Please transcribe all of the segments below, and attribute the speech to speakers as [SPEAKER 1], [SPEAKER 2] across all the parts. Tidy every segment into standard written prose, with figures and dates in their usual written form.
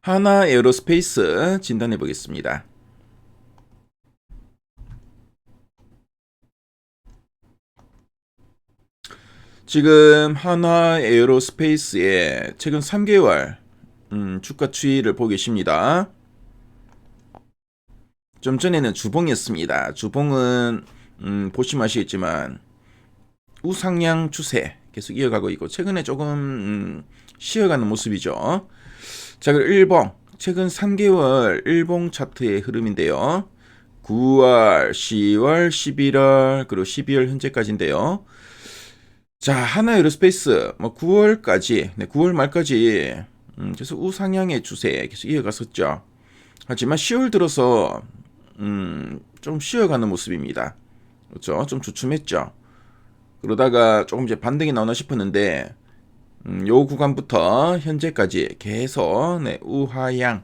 [SPEAKER 1] 하나 에어로스페이스 진단해 보겠습니다. 지금 하나 에어로스페이스의 최근 3개월 주가 추이를 보고 계십니다. 좀 전에는 주봉이었습니다. 주봉은 보시면 아시겠지만 우상향 추세 계속 이어가고 있고 최근에 조금 쉬어가는 모습이죠. 자, 그리고 일봉 최근 3개월 일봉 차트의 흐름인데요. 9월, 10월, 11월 그리고 12월 현재까지인데요. 자, 하나 에어로스페이스 9월까지, 9월 말까지 계속 우상향의 추세 계속 이어갔었죠. 하지만 10월 들어서 좀 쉬어가는 모습입니다. 그렇죠? 좀 주춤했죠. 그러다가 조금 이제 반등이 나오나 싶었는데 요 구간부터 현재까지 계속 우하향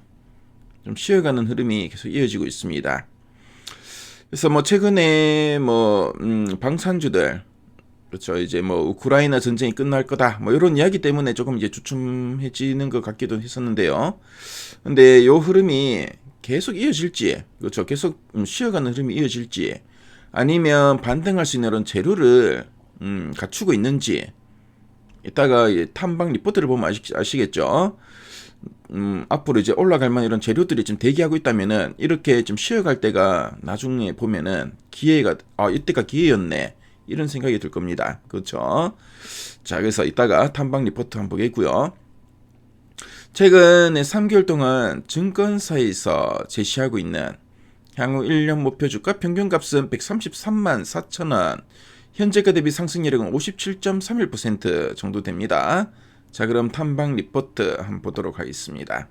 [SPEAKER 1] 좀 쉬어가는 흐름이 계속 이어지고 있습니다. 그래서 최근에 방산주들 그렇죠. 이제 우크라이나 전쟁이 끝날 거다. 이런 이야기 때문에 조금 이제 주춤해지는 것 같기도 했었는데요. 근데 요 흐름이 계속 이어질지, 그렇죠. 계속 쉬어가는 흐름이 이어질지, 아니면 반등할 수 있는 이런 재료를 갖추고 있는지, 이따가 탐방 리포트를 보면 아시겠죠. 앞으로 이제 올라갈 만한 이런 재료들이 지금 대기하고 있다면은 이렇게 좀 쉬어갈 때가 나중에 보면은 기회가 이때가 기회였네. 이런 생각이 들 겁니다. 그렇죠? 자, 그래서 이따가 탐방 리포트 한번 보겠고요. 최근에 3개월 동안 증권사에서 제시하고 있는 향후 1년 목표 주가 평균값은 133만 4천원, 현재가 대비 상승률은 57.31% 정도 됩니다. 자, 그럼 탐방 리포트 한번 보도록 하겠습니다.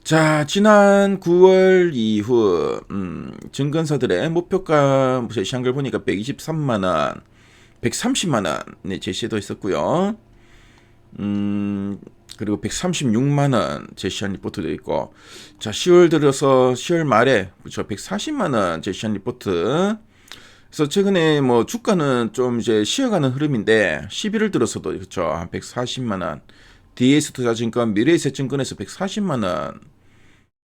[SPEAKER 1] 자, 지난 9월 이후 증권사들의 목표가 제시한 걸 보니까 123만원, 130만원 제시도 했었고요. 그리고 136만원 제시한 리포트도 있고, 자, 10월 들어서 10월 말에 그렇죠, 140만원 제시한 리포트. 그래서 최근에 주가는 좀 이제 쉬어가는 흐름인데 11월 들어서도 그렇죠, 한 140만원, DS투자증권, 미래에셋증권에서 140만원,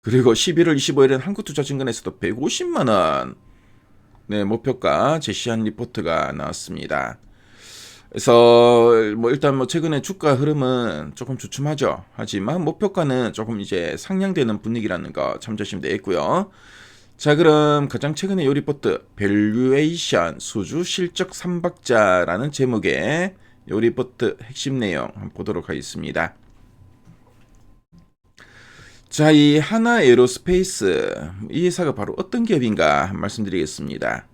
[SPEAKER 1] 그리고 11월 25일엔 한국투자증권에서도 150만원 목표가 제시한 리포트가 나왔습니다. 그래서 일단 최근에 주가 흐름은 조금 주춤하죠. 하지만 목표가는 조금 이제 상향되는 분위기라는 거 참조하시면 되겠고요. 자, 그럼 가장 최근에 요 리포트 밸류에이션 수주 실적 3박자라는 제목의 요 리포트 핵심 내용 한번 보도록 하겠습니다. 자, 이 하나 에어로스페이스 이 회사가 바로 어떤 기업인가 말씀드리겠습니다.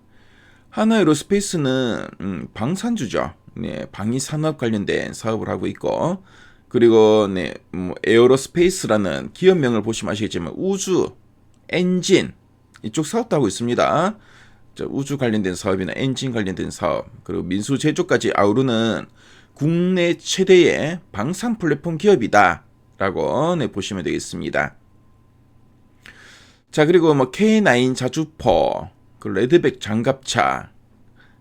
[SPEAKER 1] 하나 에어로스페이스는 방산주죠. 네, 방위 산업 관련된 사업을 하고 있고, 그리고 에어로스페이스라는 기업명을 보시면 아시겠지만 우주, 엔진 이쪽 사업도 하고 있습니다. 우주 관련된 사업이나 엔진 관련된 사업, 그리고 민수 제조까지 아우르는 국내 최대의 방산 플랫폼 기업이다 라고 보시면 되겠습니다. 자, 그리고 K9 자주포, 그 레드백 장갑차,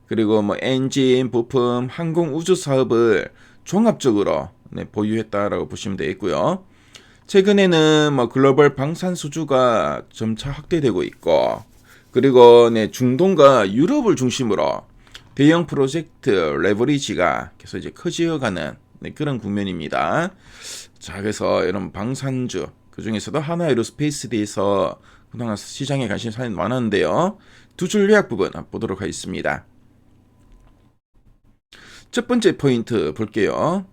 [SPEAKER 1] 그리고 엔진, 부품, 항공 우주 사업을 종합적으로 보유했다라고 보시면 되겠고요. 최근에는 글로벌 방산 수주가 점차 확대되고 있고, 그리고 중동과 유럽을 중심으로 대형 프로젝트 레버리지가 계속 이제 커지어가는 그런 국면입니다. 자, 그래서 이런 방산주 그 중에서도 하나 에어로스페이스에 대해서 그동안 시장에 관심이 상당히 많았는데요. 두 줄 요약 부분 보도록 하겠습니다. 첫 번째 포인트 볼게요.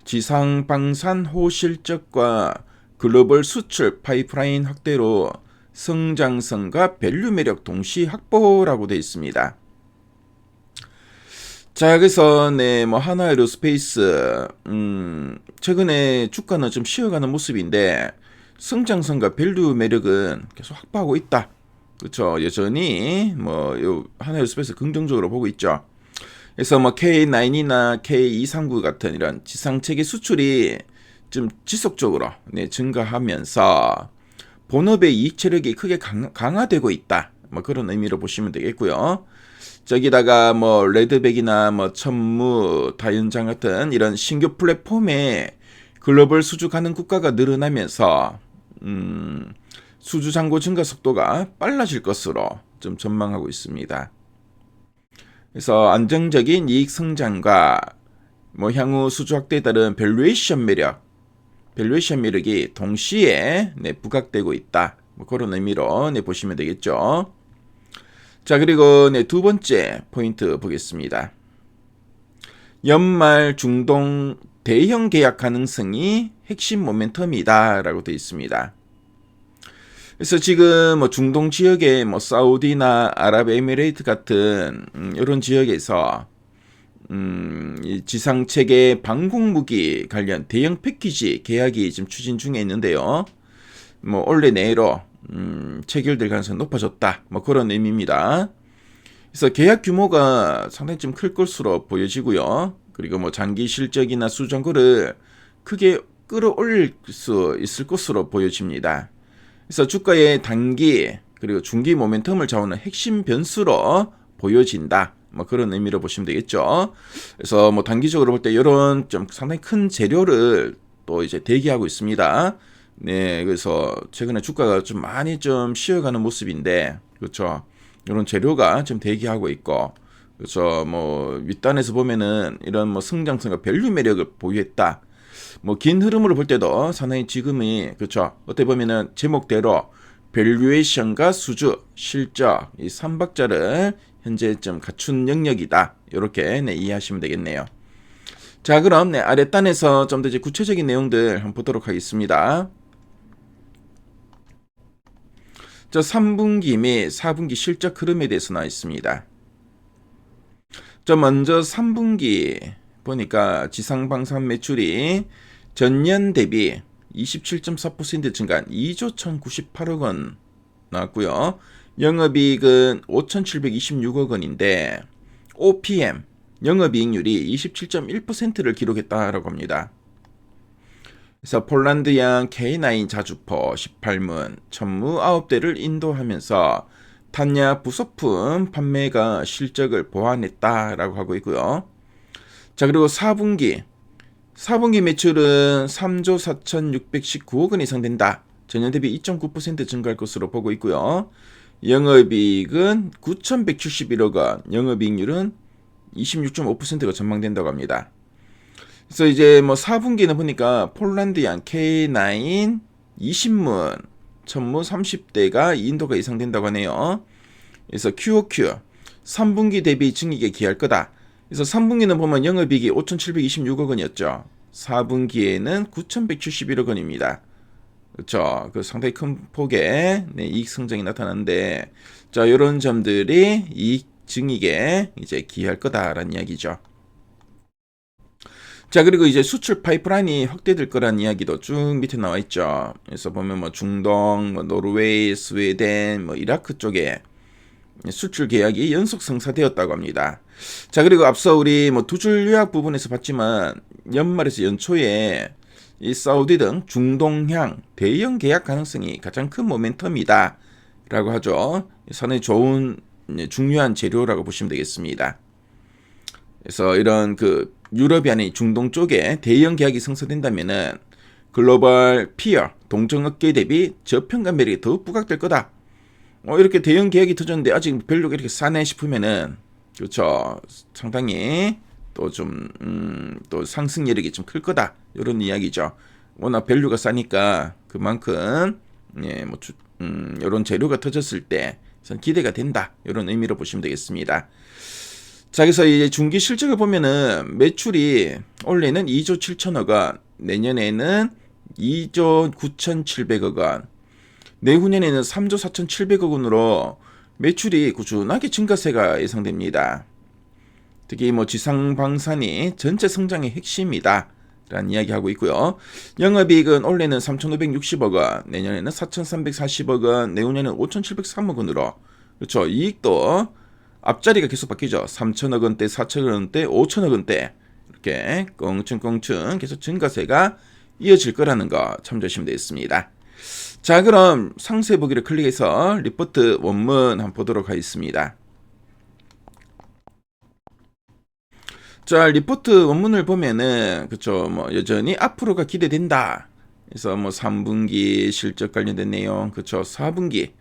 [SPEAKER 1] 지상 방산 호실적과 글로벌 수출 파이프라인 확대로 성장성과 밸류 매력 동시 확보라고 되어 있습니다. 자, 그래서 하나 에어로스페이스 최근에 주가는 좀 쉬어가는 모습인데 성장성과 밸류 매력은 계속 확보하고 있다. 그렇죠. 여전히 요 하나 에어로스페이스 긍정적으로 보고 있죠. 그래서 K9이나 K239 같은 이런 지상체계 수출이 좀 지속적으로 증가하면서 본업의 이익 체력이 크게 강화되고 있다. 그런 의미로 보시면 되겠고요. 저기다가 뭐 레드백이나 뭐 천무, 다연장 같은 이런 신규 플랫폼에 글로벌 수주가는 국가가 늘어나면서 수주 잔고 증가 속도가 빨라질 것으로 좀 전망하고 있습니다. 그래서 안정적인 이익 성장과 뭐 향후 수주 확대에 따른 밸류에이션 매력이 동시에 부각되고 있다. 뭐 그런 의미로 보시면 되겠죠. 자, 그리고 두 번째 포인트 보겠습니다. 연말 중동 대형 계약 가능성이 핵심 모멘텀이다라고 되어 있습니다. 그래서 지금 뭐 중동 지역에 뭐 사우디나 아랍에미레이트 같은 이런 지역에서 이 지상체계 방공무기 관련 대형 패키지 계약이 지금 추진 중에 있는데요. 뭐 올해 내로 체결될 가능성이 높아졌다. 뭐 그런 의미입니다. 그래서 계약 규모가 상당히 좀 클 것으로 보여지고요. 그리고 뭐 장기 실적이나 수정고를 크게 끌어올릴 수 있을 것으로 보여집니다. 그래서 주가의 단기 그리고 중기 모멘텀을 좌우하는 핵심 변수로 보여진다. 뭐 그런 의미로 보시면 되겠죠. 그래서 뭐 단기적으로 볼 때 이런 좀 상당히 큰 재료를 또 이제 대기하고 있습니다. 네, 그래서 최근에 주가가 좀 많이 좀 쉬어가는 모습인데, 그렇죠. 이런 재료가 좀 대기하고 있고, 그렇죠. 뭐 윗단에서 보면은 이런 뭐 성장성과 밸류 매력을 보유했다. 뭐 긴 흐름으로 볼 때도 상당히 지금이 그렇죠. 어떻게 보면은 제목대로 밸류에이션과 수주, 실적 이 3박자를 현재 좀 갖춘 영역이다. 이렇게 이해하시면 되겠네요. 자, 그럼 아랫단에서 좀 더 이제 구체적인 내용들 한번 보도록 하겠습니다. 저 3분기 및 4분기 실적 흐름에 대해서 나와 있습니다. 저 먼저 3분기 보니까 지상방산 매출이 전년 대비 27.4% 증가한 2조 1,098억 원 나왔고요. 영업이익은 5,726억 원인데 OPM 영업이익률이 27.1%를 기록했다라고 합니다. 그래서 폴란드양 K9 자주포 18문, 천무 9대를 인도하면서 탄약 부속품 판매가 실적을 보완했다라고 하고 있고요. 자, 그리고 4분기 매출은 3조 4,619억 원 이상 된다. 전년 대비 2.9% 증가할 것으로 보고 있고요. 영업이익은 9,171억 원, 영업이익률은 26.5%가 전망된다고 합니다. 그래서 이제 뭐 4분기는 보니까 폴란드양 K9 20문, 천무 30대가 인도가 이상된다고 하네요. 그래서 QOQ 3분기 대비 증액에 기할 거다. 그래서 3분기는 보면 영업이익이 5,726억 원이었죠. 4분기에는 9,171억 원입니다. 그렇죠. 그 상당히 큰 폭의 이익 성장이 나타났는데, 자, 이런 점들이 이익 증액에 이제 기할 거다라는 이야기죠. 자, 그리고 이제 수출 파이프라인이 확대될 거라는 이야기도 쭉 밑에 나와 있죠. 그래서 보면 뭐 중동, 뭐 노르웨이, 스웨덴, 뭐 이라크 쪽에 수출 계약이 연속 성사되었다고 합니다. 자, 그리고 앞서 우리 뭐 두 줄 요약 부분에서 봤지만 연말에서 연초에 이 사우디 등 중동향 대형 계약 가능성이 가장 큰 모멘텀이다 라고 하죠. 상당히 좋은 중요한 재료라고 보시면 되겠습니다. 그래서 이런 그 유럽이 아닌 중동 쪽에 대형 계약이 성사된다면은 글로벌 피어 동종업계 대비 저평가 매력이 더욱 부각될 거다. 이렇게 대형 계약이 터졌는데 아직 밸류가 이렇게 싸네 싶으면은 그렇죠. 상당히 또 좀 또 상승 여력이 좀 클 거다. 이런 이야기죠. 워낙 밸류가 싸니까 그만큼 뭐 이런 재료가 터졌을 때 기대가 된다. 이런 의미로 보시면 되겠습니다. 자, 그래서 이제 중기 실적을 보면은 매출이 올해는 2조 7천억 원, 내년에는 2조 9,700억 원, 내후년에는 3조 4,700억 원으로 매출이 꾸준하게 증가세가 예상됩니다. 특히 뭐 지상방산이 전체 성장의 핵심이다 라는 이야기하고 있고요. 영업이익은 올해는 3,560억 원, 내년에는 4,340억 원, 내후년에는 5,703억 원으로 그렇죠. 이익도 앞자리가 계속 바뀌죠. 3천억 원대, 4천억 원대, 5천억 원대 이렇게 껑충껑충 계속 증가세가 이어질 거라는 거 참조하시면 되겠습니다. 자, 그럼 상세 보기를 클릭해서 리포트 원문 한번 보도록 하겠습니다. 자, 리포트 원문을 보면은 그쵸, 뭐 여전히 앞으로가 기대된다. 그래서 뭐 3분기 실적 관련된 내용, 그쵸, 4분기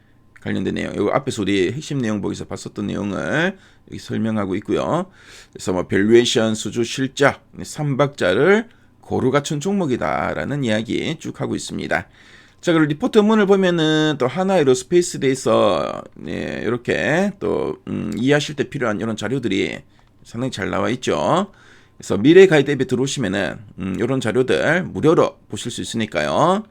[SPEAKER 1] 관련된 내용, 이거 앞에서 우리 핵심 내용 보기서 봤었던 내용을 여기 설명하고 있고요. 그래서 뭐 밸류에이션, 수주 실적, 3박자를 고루 갖춘 종목이다라는 이야기 쭉 하고 있습니다. 자, 그리고 리포트 원문을 보면은 또 하나에로스페이스에 대해서 이렇게 또 이해하실 때 필요한 이런 자료들이 상당히 잘 나와 있죠. 그래서 미래 가이드앱에 들어오시면은 이런 자료들 무료로 보실 수 있으니까요.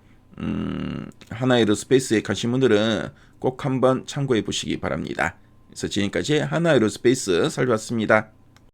[SPEAKER 1] 하나에로스페이스에 관심 분들은 꼭 한번 참고해 보시기 바랍니다. 그래서 지금까지 하나에로스페이스 살펴봤습니다.